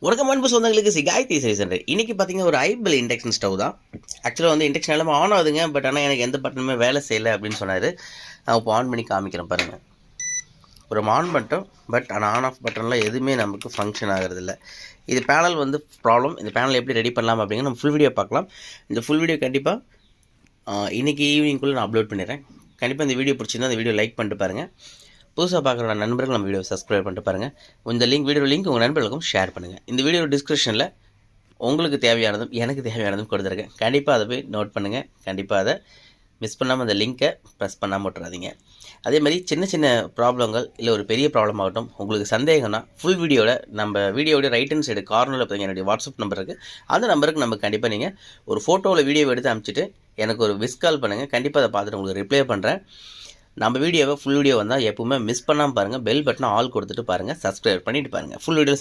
வணக்கம் அன்பு சொந்தங்களுக்கு சிகாய்த்தி சைசன் இன்றைக்கி பார்த்தீங்கன்னா ஒரு ஐபிள் இண்டக்ஷன் ஸ்டவ் தான். ஆக்சுவலாக வந்து இண்டக்ஷன் எல்லாமே ஆன் ஆகுதுங்க, பட் ஆனால் எனக்கு எந்த பட்டனுமே வேலை செய்யலை அப்படின்னு சொன்னார். நான் இப்போ ஆன் பண்ணி காமிக்கிறேன் பாருங்கள். ஒரு ஆன் பண்ணிட்டோம், பட் ஆனால் ஆன் ஆஃப் பட்டன்லாம் எதுவுமே நமக்கு ஃபங்க்ஷன் ஆகிறதில்ல. இது பேனல் வந்து ப்ராப்ளம். இந்த பேனல் எப்படி ரெடி பண்ணலாம் அப்படிங்கிற நம்ம ஃபுல் வீடியோ பார்க்கலாம். இந்த ஃபுல் வீடியோ கண்டிப்பாக இன்றைக்கி ஈவினிங்குள்ளே நான் அப்லோட் பண்ணிடுறேன். கண்டிப்பாக இந்த வீடியோ பிடிச்சிருந்தா அந்த வீடியோ லைக் பண்ணிட்டு பாருங்கள். புதுசாக பார்க்குற நண்பர்கள் நம்ம வீடியோ சப்ஸ்கிரைப் பண்ணிட்டு பாருங்கள். இந்த வீடியோ லிங்க் உங்கள் நண்பர்களுக்கும் ஷேர் பண்ணுங்கள். இந்த வீடியோ டிஸ்கிரிப்ஷனில் உங்களுக்கு தேவையானதும் எனக்கு தேவையானதும் கொடுத்துருக்கேன். கண்டிப்பாக அதை போய் நோட் பண்ணுங்கள். கண்டிப்பாக அதை மிஸ் பண்ணாமல் அந்த லிங்க்கை ப்ரெஸ் பண்ணாமல் விட்டுறாதீங்க. அதே மாதிரி சின்ன சின்ன ப்ராப்ளங்கள் இல்லை ஒரு பெரிய ப்ராப்ளம் ஆகட்டும், உங்களுக்கு சந்தேகம்னா ஃபுல் வீடியோவில் நம்ம வீடியோட ரைட் ஹேண்ட் சைடு கார்னரில் பார்த்தீங்கன்னா என்னுடைய வாட்ஸ்அப் நம்பர் இருக்குது. அந்த நம்பருக்கு நம்ம கண்டிப்பாக நீங்கள் ஒரு ஃபோட்டோவில் வீடியோ எடுத்து அனுப்பிச்சிட்டு எனக்கு ஒரு மிஸ் கால் பண்ணுங்கள். கண்டிப்பாக அதை பார்த்துட்டு உங்களுக்கு ரிப்ளை பண்ணுறேன். நம்ம வீடியோவை ஃபுல் வீடியோ வந்தால் எப்பவுமே மிஸ் பண்ணாமல் பாருங்கள். பெல் பட்டனை ஆல் கொடுத்துட்டு பாருங்கள். சப்ஸ்கிரைப் பண்ணிவிட்டு பாருங்கள். Full video